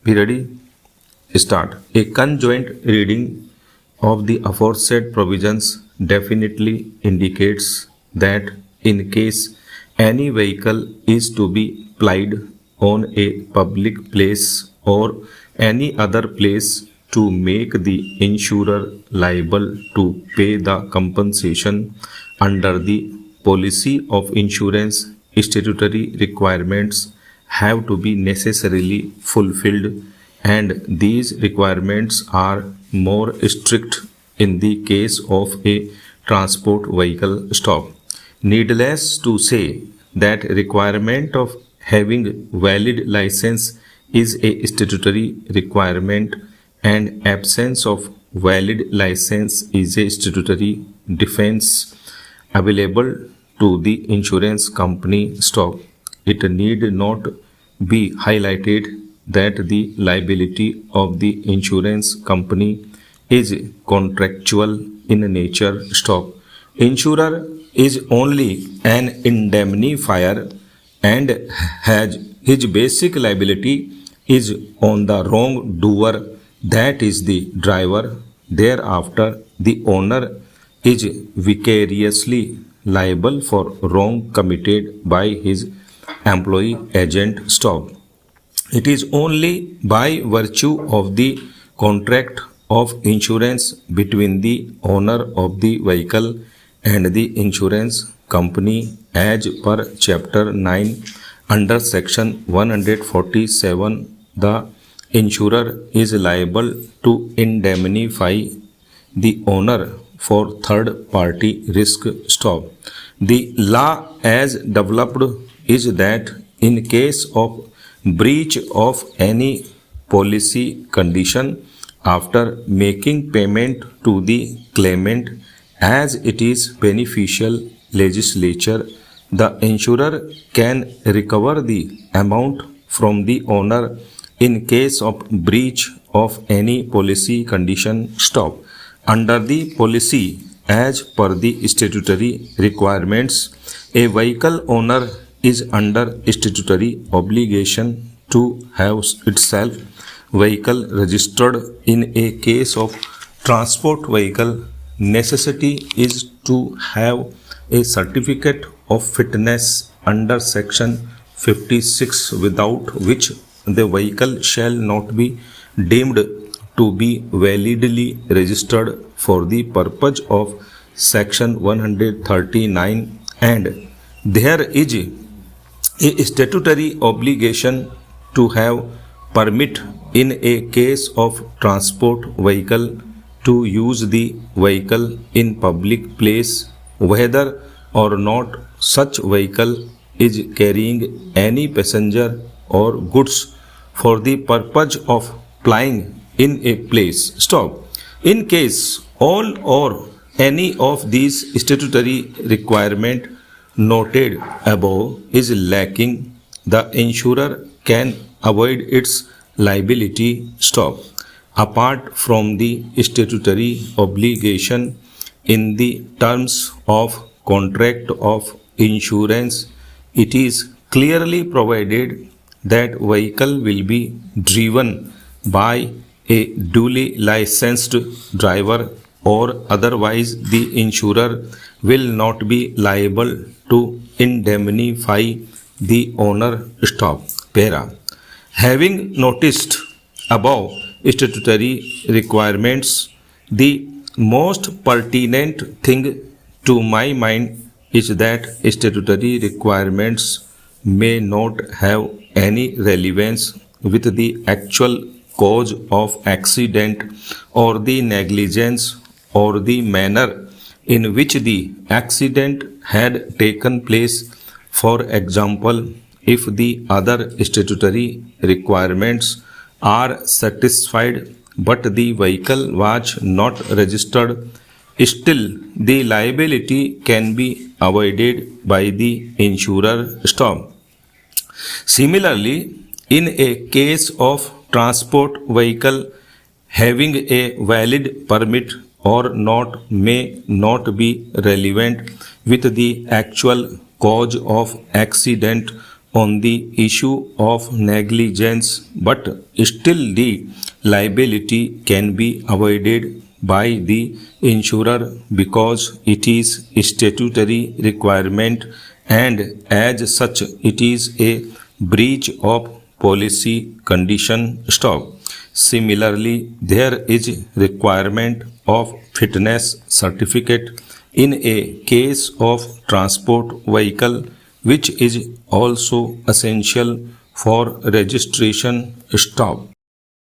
Be ready? Start. A conjoint reading of the aforesaid provisions definitely indicates that in case any vehicle is to be plied on a public place or any other place to make the insurer liable to pay the compensation under the policy of insurance, statutory requirements have to be necessarily fulfilled, and these requirements are more strict in the case of a transport vehicle stop. Needless to say that requirement of having valid license is a statutory requirement, and absence of valid license is a statutory defense available to the insurance company stop. It need not be highlighted that the liability of the insurance company is contractual in nature. Stop. Insurer is only an indemnifier and has his basic liability is on the wrongdoer, that is the driver. Thereafter, the owner is vicariously liable for wrong committed by his employee agent. Stop. It is only by virtue of the contract of insurance between the owner of the vehicle and the insurance company as per chapter 9 under section 147, the insurer is liable to indemnify the owner for third party risk. Stop. The law as developed is that in case of breach of any policy condition, after making payment to the claimant as it is beneficial legislature, the insurer can recover the amount from the owner in case of breach of any policy condition. Stop. Under the policy as per the statutory requirements, a vehicle owner is under statutory obligation to have itself vehicle registered. In a case of transport vehicle, necessity is to have a certificate of fitness under section 56, without which the vehicle shall not be deemed to be validly registered for the purpose of section 139, and there is a statutory obligation to have permit in a case of transport vehicle to use the vehicle in public place, whether or not such vehicle is carrying any passenger or goods for the purpose of plying in a place. Stop. In case all or any of these statutory requirement noted above is lacking, the insurer can avoid its liability. Stop. Apart from the statutory obligation in the terms of contract of insurance, it is clearly provided that vehicle will be driven by a duly licensed driver, or otherwise the insurer will not be liable to indemnify the owner. Stop. Para. Having noticed above statutory requirements, the most pertinent thing to my mind is that statutory requirements may not have any relevance with the actual cause of accident or the negligence or the manner in which the accident had taken place. For example, if the other statutory requirements are satisfied but the vehicle was not registered, still the liability can be avoided by the insurer. Stop. Similarly, in a case of transport vehicle having a valid permit or not may not be relevant with the actual cause of accident on the issue of negligence, but still the liability can be avoided by the insurer because it is a statutory requirement, and as such it is a breach of policy condition. Stop. Similarly, there is requirement of fitness certificate in a case of transport vehicle, which is also essential for registration. Stop.